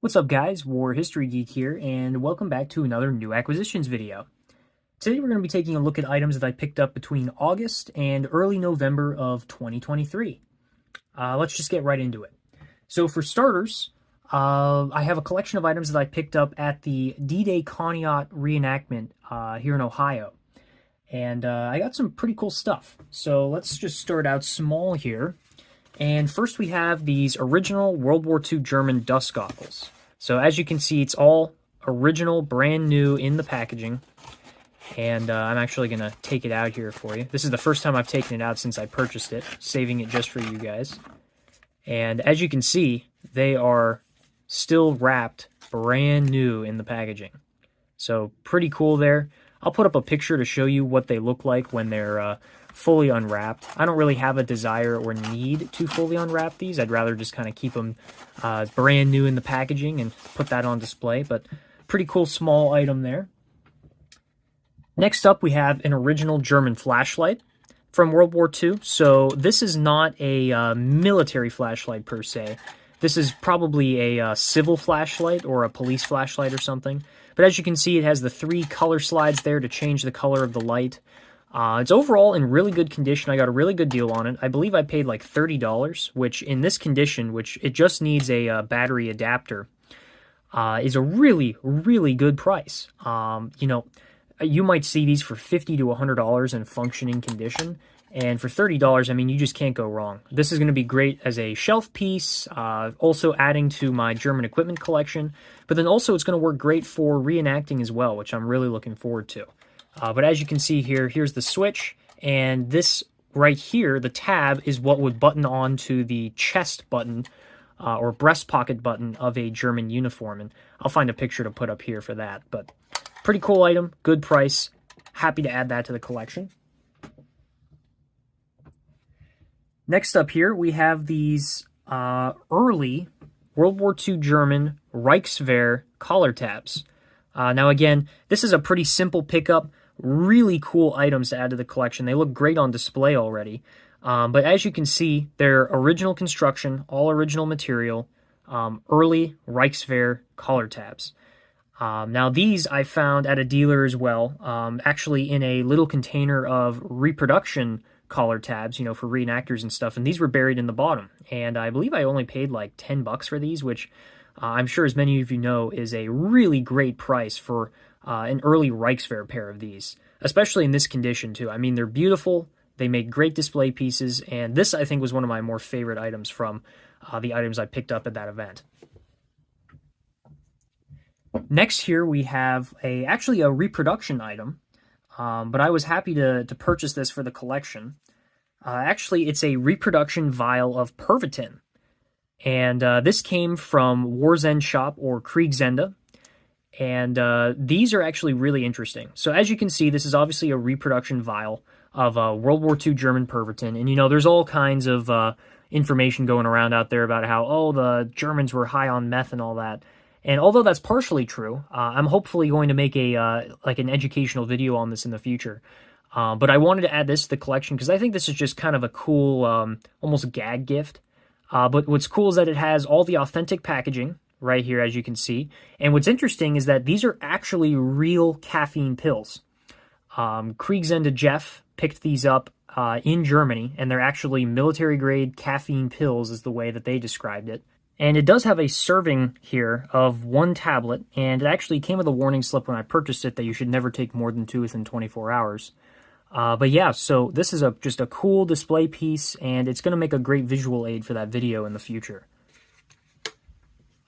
What's up guys, War History Geek here, and welcome back to another new acquisitions video. Today we're going to be taking a look at items that I picked up between August and early November of 2023. Let's just get right into it. So for starters, I have a collection of items that I picked up at the D-Day Conneaut reenactment here in Ohio. And I got some pretty cool stuff. So let's just start out small here. And first we have these original World War II German dust goggles. So as you can see, it's all original, brand new in the packaging. And I'm actually going to take it out here for you. This is the first time I've taken it out since I purchased it, saving it just for you guys. And as you can see, they are still wrapped brand new in the packaging. So pretty cool there. I'll put up a picture to show you what they look like when they're fully unwrapped. I don't really have a desire or need to fully unwrap these. I'd rather just kind of keep them brand new in the packaging and put that on display, but pretty cool small item there. Next up, we have an original German flashlight from World War II. So this is not a military flashlight per se. This is probably a civil flashlight or a police flashlight or something. But as you can see, it has the 3 color slides there to change the color of the light. It's overall in really good condition. I got a really good deal on it. I believe I paid like $30, which in this condition, which it just needs a battery adapter, is a really, really good price. You might see these for $50 to $100 in functioning condition. And for $30, I mean, you just can't go wrong. This is going to be great as a shelf piece, also adding to my German equipment collection. But then also it's going to work great for reenacting as well, which I'm really looking forward to. But as you can see here, here's the switch. And this right here, the tab, is what would button on to the chest button or breast pocket button of a German uniform. And I'll find a picture to put up here for that. But pretty cool item, good price. Happy to add that to the collection. Next up here, we have these early World War II German Reichswehr collar tabs. Now again, this is a pretty simple pickup, really cool items to add to the collection. They look great on display already. But as you can see, they're original construction, all original material, early Reichswehr collar tabs. Now these I found at a dealer as well, actually in a little container of Reproduction collar tabs, for reenactors and stuff, and these were buried in the bottom. And I believe I only paid like $10 for these, which I'm sure as many of you know is a really great price for an early Reichswehr pair of these, especially in this condition too. I mean, they're beautiful, they make great display pieces, and this I think was one of my more favorite items from the items I picked up at that event. Next here we have actually a reproduction item. But I was happy to purchase this for the collection. Actually, it's a reproduction vial of Pervitin. And this came from War's End Shop or Kriegsende. And these are actually really interesting. So as you can see, this is obviously a reproduction vial of World War II German Pervitin. And, there's all kinds of information going around out there about how, the Germans were high on meth and all that. And although that's partially true, I'm hopefully going to make an educational video on this in the future. But I wanted to add this to the collection because I think this is just kind of a cool, almost gag gift. But what's cool is that it has all the authentic packaging right here, as you can see. And what's interesting is that these are actually real caffeine pills. Kriegsende Jeff picked these up in Germany, and they're actually military-grade caffeine pills is the way that they described it. And it does have a serving here of 1 tablet, and it actually came with a warning slip when I purchased it that you should never take more than 2 within 24 hours. But yeah, so this is just a cool display piece, and it's going to make a great visual aid for that video in the future.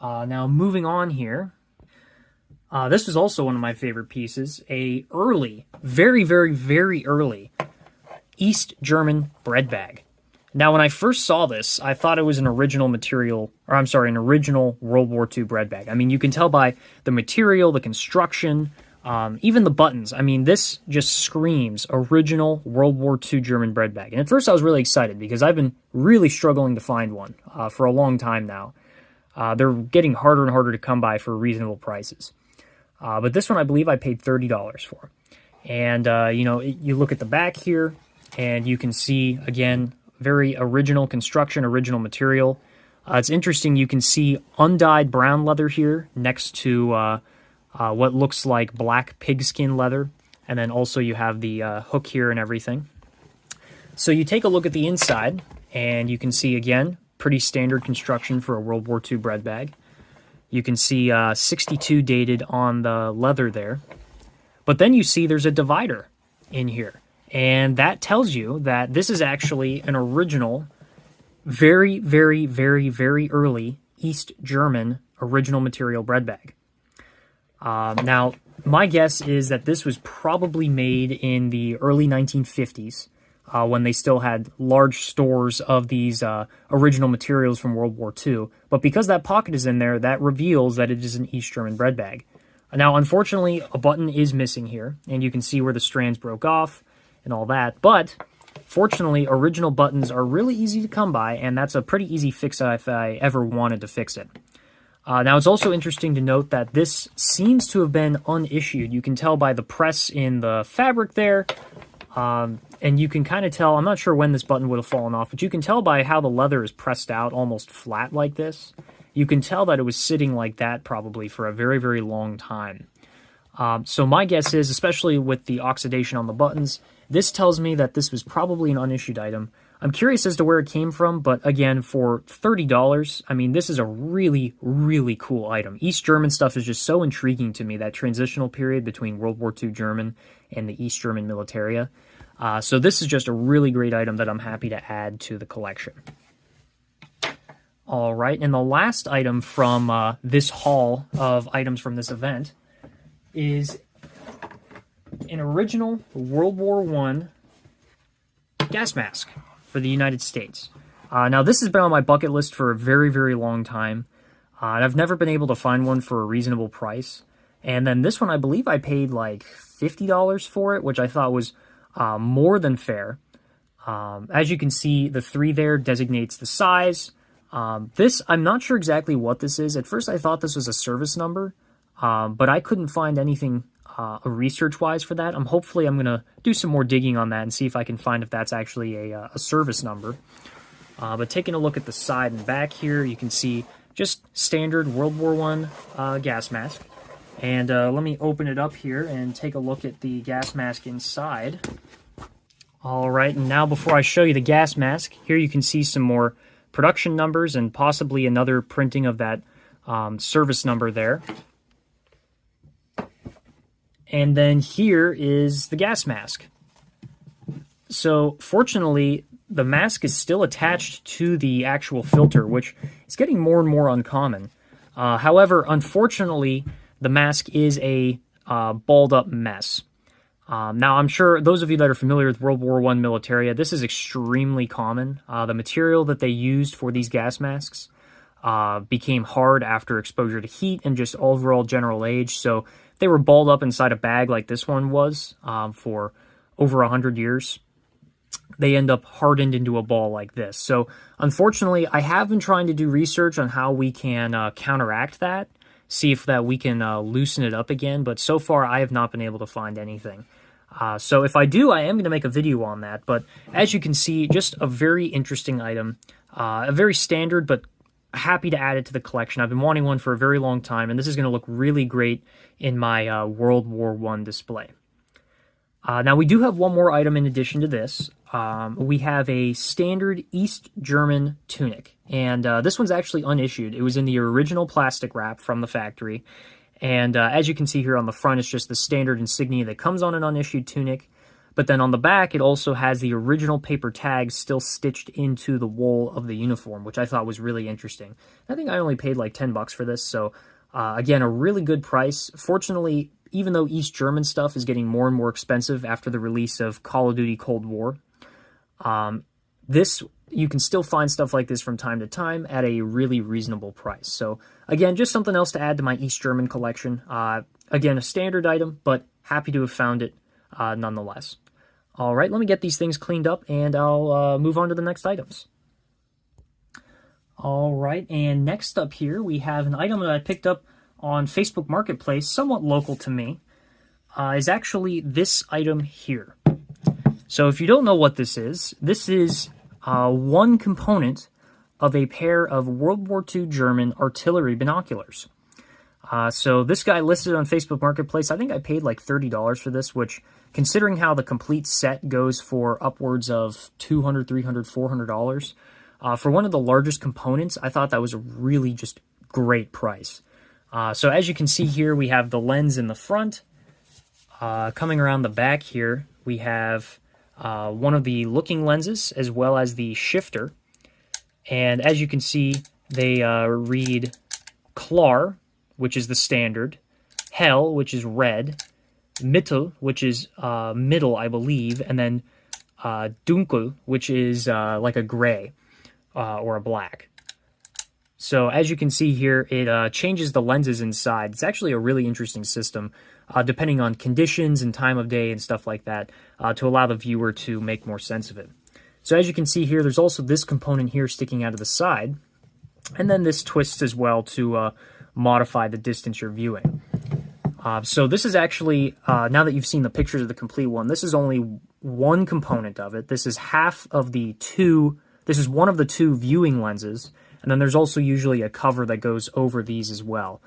Now moving on here, this is also one of my favorite pieces, a early, very, very, very early East German bread bag. Now, when I first saw this, I thought it was an original an original World War II bread bag. I mean, you can tell by the material, the construction, even the buttons. I mean, this just screams original World War II German bread bag. And at first I was really excited because I've been really struggling to find one for a long time now. They're getting harder and harder to come by for reasonable prices. But this one I believe I paid $30 for. And, you look at the back here and you can see, again, very original construction, original material. It's interesting, you can see undyed brown leather here next to what looks like black pigskin leather, and then also you have the hook here and everything. So you take a look at the inside, and you can see, again, pretty standard construction for a World War II bread bag. You can see 62 dated on the leather there. But then you see there's a divider in here. And that tells you that this is actually an original, very, very, very, very early East German original material bread bag. Now, my guess is that this was probably made in the early 1950s, when they still had large stores of these original materials from World War II. But because that pocket is in there, that reveals that it is an East German bread bag. Now, unfortunately, a button is missing here, and you can see where the strands broke off and all that. But fortunately, original buttons are really easy to come by, and that's a pretty easy fix if I ever wanted to fix it. Now, it's also interesting to note that this seems to have been unissued. You can tell by the press in the fabric there, and you can kind of tell, I'm not sure when this button would have fallen off, but you can tell by how the leather is pressed out almost flat like this. You can tell that it was sitting like that probably for a very, very long time. So my guess is, especially with the oxidation on the buttons, this tells me that this was probably an unissued item. I'm curious as to where it came from, but again, for $30, I mean, this is a really, really cool item. East German stuff is just so intriguing to me, that transitional period between World War II German and the East German militaria. So this is just a really great item that I'm happy to add to the collection. All right, and the last item from this haul of items from this event is an original World War I gas mask for the United States. Now, this has been on my bucket list for a very, very long time, and I've never been able to find one for a reasonable price. And then this one, I believe I paid like $50 for it, which I thought was more than fair. As you can see, the 3 there designates the size. This, I'm not sure exactly what this is. At first, I thought this was a service number, but I couldn't find anything research-wise for that. Hopefully I'm going to do some more digging on that and see if I can find if that's actually a service number. But taking a look at the side and back here, you can see just standard World War I gas mask. And let me open it up here and take a look at the gas mask inside. All right, and now before I show you the gas mask, here you can see some more production numbers and possibly another printing of that service number there. And then here is the gas mask. So fortunately, the mask is still attached to the actual filter, which is getting more and more uncommon. However, unfortunately, the mask is a balled up mess. Now, I'm sure those of you that are familiar with World War I militaria, this is extremely common. The material that they used for these gas masks became hard after exposure to heat and just overall general age. So they were balled up inside a bag like this one was for over 100 years. They end up hardened into a ball like this. So unfortunately, I have been trying to do research on how we can counteract that, see if that we can loosen it up again, but so far I have not been able to find anything. So if I do, I am going to make a video on that, but as you can see, just a very interesting item, a very standard, but happy to add it to the collection. I've been wanting one for a very long time, and this is going to look really great in my World War I display. Now, we do have one more item in addition to this. We have a standard East German tunic, and this one's actually unissued. It was in the original plastic wrap from the factory, and as you can see here on the front, it's just the standard insignia that comes on an unissued tunic, but then on the back, it also has the original paper tags still stitched into the wool of the uniform, which I thought was really interesting. I think I only paid like $10 for this, so again, a really good price. Fortunately, even though East German stuff is getting more and more expensive after the release of Call of Duty Cold War, you can still find stuff like this from time to time at a really reasonable price. So again, just something else to add to my East German collection. Again, a standard item, but happy to have found it nonetheless. All right, let me get these things cleaned up, and I'll move on to the next items. All right, and next up here, we have an item that I picked up on Facebook Marketplace, somewhat local to me, is actually this item here. So if you don't know what this is one component of a pair of World War II German artillery binoculars. So this guy listed on Facebook Marketplace, I think I paid like $30 for this, which, considering how the complete set goes for upwards of $200, $300, $400, for one of the largest components, I thought that was a really just great price. So as you can see here, we have the lens in the front. Coming around the back here, we have one of the looking lenses as well as the shifter. And as you can see, they read Klar, which is the standard, Hell, which is red, Mittel, which is middle, I believe, and then Dunkel, which is like a gray or a black. So as you can see here, it changes the lenses inside. It's actually a really interesting system, depending on conditions and time of day and stuff like that, to allow the viewer to make more sense of it. So as you can see here, there's also this component here sticking out of the side, and then this twists as well to modify the distance you're viewing. So this is actually, now that you've seen the pictures of the complete one, this is only one component of it. This is half of the two, this is one of the two viewing lenses, and then there's also usually a cover that goes over these as well.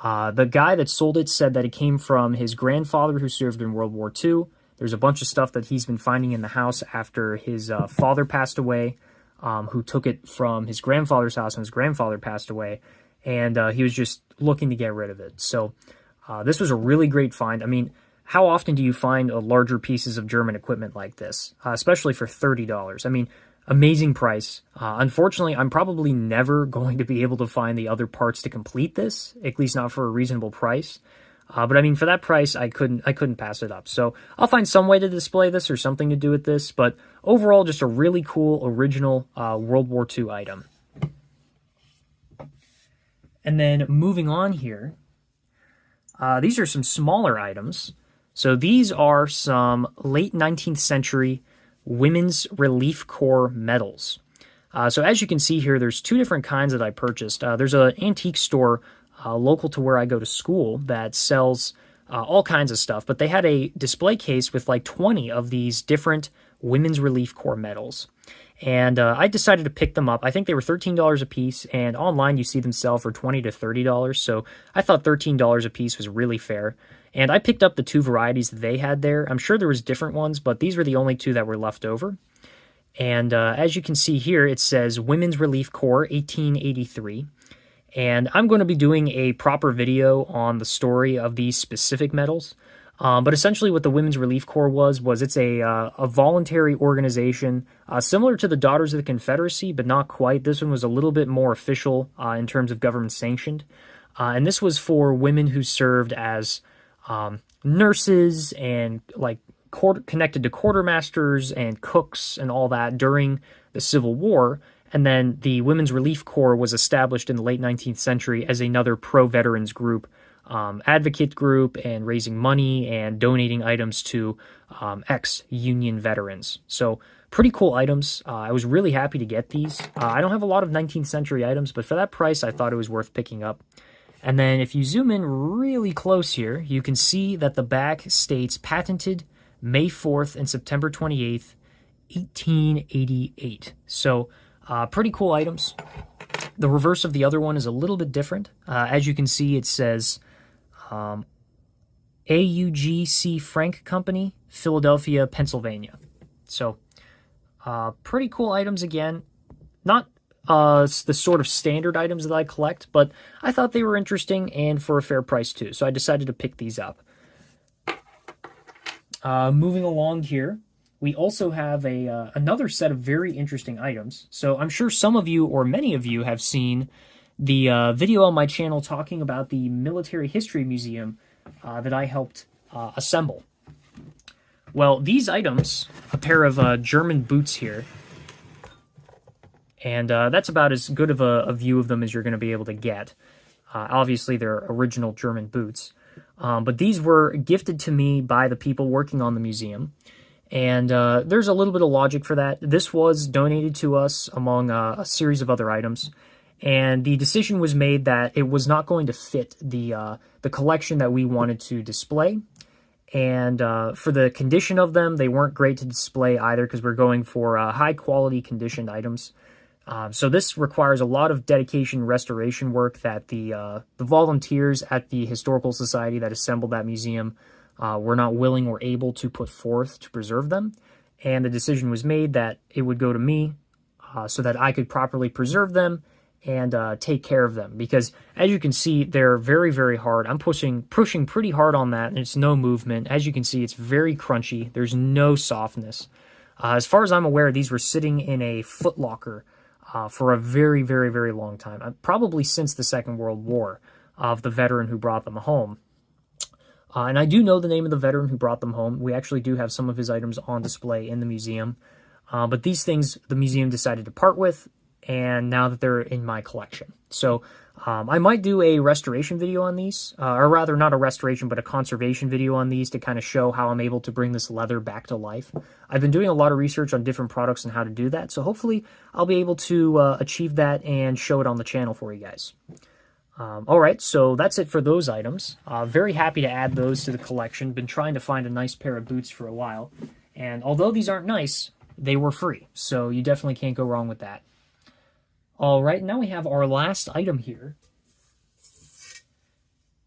The guy that sold it said that it came from his grandfather who served in World War II. There's a bunch of stuff that he's been finding in the house after his father passed away, who took it from his grandfather's house when his grandfather passed away, and he was just looking to get rid of it. So this was a really great find. I mean, how often do you find larger pieces of German equipment like this, especially for $30? I mean, amazing price. Unfortunately, I'm probably never going to be able to find the other parts to complete this, at least not for a reasonable price. But I mean, for that price, I couldn't pass it up. So I'll find some way to display this or something to do with this. But overall, just a really cool original World War II item. And then moving on here, these are some smaller items. So these are some late 19th century Women's Relief Corps medals. So as you can see here, there's two different kinds that I purchased. There's an antique store local to where I go to school that sells all kinds of stuff, but they had a display case with like 20 of these different Women's Relief Corps medals. And I decided to pick them up. I think they were $13 a piece, and online you see them sell for $20 to $30, so I thought $13 a piece was really fair. And I picked up the two varieties that they had there. I'm sure there was different ones, but these were the only two that were left over. And as you can see here, it says Women's Relief Corps 1883. And I'm going to be doing a proper video on the story of these specific medals. But essentially what the Women's Relief Corps was it's a voluntary organization similar to the Daughters of the Confederacy, but not quite. This one was a little bit more official in terms of government sanctioned. And this was for women who served as nurses and like connected to quartermasters and cooks and all that during the Civil War. And then the Women's Relief Corps was established in the late 19th century as another pro-veterans group, advocate group, and raising money and donating items to ex-Union veterans. So pretty cool items. I was really happy to get these. I don't have a lot of 19th century items, but for that price, I thought it was worth picking up. And then if you zoom in really close here, you can see that the back states patented May 4th and September 28th, 1888. So pretty cool items. The reverse of the other one is a little bit different. As you can see, it says AUGC Frank Company, Philadelphia, Pennsylvania. So pretty cool items again. Not the sort of standard items that I collect, but I thought they were interesting and for a fair price too. So I decided to pick these up. Moving along here, we also have another set of very interesting items. So I'm sure some of you or many of you have seen the video on my channel talking about the Military History Museum that I helped assemble. Well, these items, a pair of German boots here, and that's about as good of a view of them as you're going to be able to get. Obviously, they're original German boots. But these were gifted to me by the people working on the museum. And there's a little bit of logic for that. This was donated to us among a series of other items. And the decision was made that it was not going to fit the collection that we wanted to display. And for the condition of them, they weren't great to display either because we're going for high-quality conditioned items. So this requires a lot of dedication and restoration work that the volunteers at the Historical Society that assembled that museum were not willing or able to put forth to preserve them. And the decision was made that it would go to me so that I could properly preserve them and take care of them. Because as you can see, they're very, very hard. I'm pushing pretty hard on that, and it's no movement. As you can see, it's very crunchy. There's no softness. As far as I'm aware, these were sitting in a footlocker for a very, very, very long time. Probably since the Second World War of the veteran who brought them home. And I do know the name of the veteran who brought them home. We actually do have some of his items on display in the museum. But these things the museum decided to part with, and now that they're in my collection. So I might do a restoration video on these, or rather not a restoration, but a conservation video on these to kind of show how I'm able to bring this leather back to life. I've been doing a lot of research on different products and how to do that, so hopefully I'll be able to achieve that and show it on the channel for you guys. Alright, so that's it for those items. Very happy to add those to the collection. Been trying to find a nice pair of boots for a while, and although these aren't nice, they were free, so you definitely can't go wrong with that. Alright, now we have our last item here.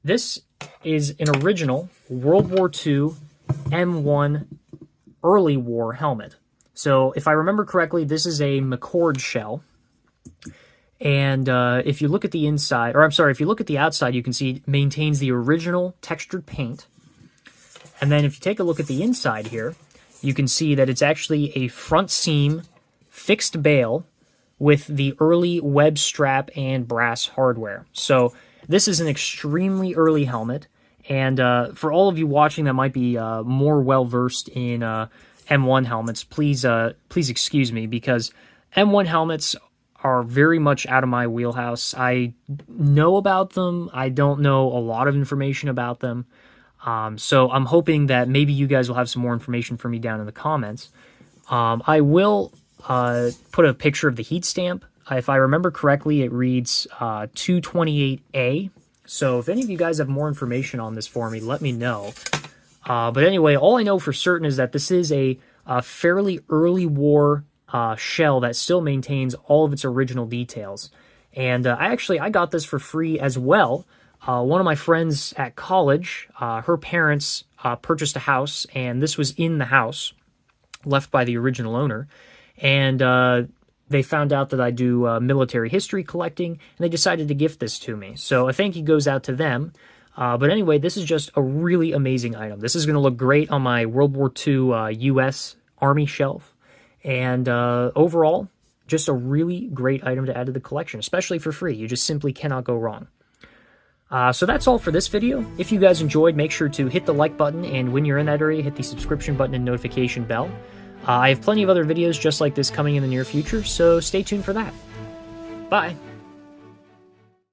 This is an original World War II M1 early war helmet. So if I remember correctly, this is a McCord shell. And if you look at the inside, or I'm sorry, if you look at the outside, you can see it maintains the original textured paint. And then if you take a look at the inside here, you can see that it's actually a front seam fixed bail with the early web strap and brass hardware. So this is an extremely early helmet, and for all of you watching that might be more well-versed in M1 helmets, please excuse me, because M1 helmets are very much out of my wheelhouse. I know about them. I don't know a lot of information about them. So I'm hoping that maybe you guys will have some more information for me down in the comments. I will put a picture of the heat stamp. If I remember correctly, it reads 228A. So if any of you guys have more information on this for me, let me know. But anyway, all I know for certain is that this is a fairly early war shell that still maintains all of its original details. And I got this for free as well. One of my friends at college, her parents purchased a house, and this was in the house, left by the original owner. And they found out that I do military history collecting, and they decided to gift this to me. So a thank you goes out to them. But anyway, this is just a really amazing item. This is going to look great on my World War II U.S. Army shelf. And overall, just a really great item to add to the collection, especially for free. You just simply cannot go wrong. So that's all for this video. If you guys enjoyed, make sure to hit the like button, and when you're in that area, hit the subscription button and notification bell. I have plenty of other videos just like this coming in the near future, so stay tuned for that. Bye!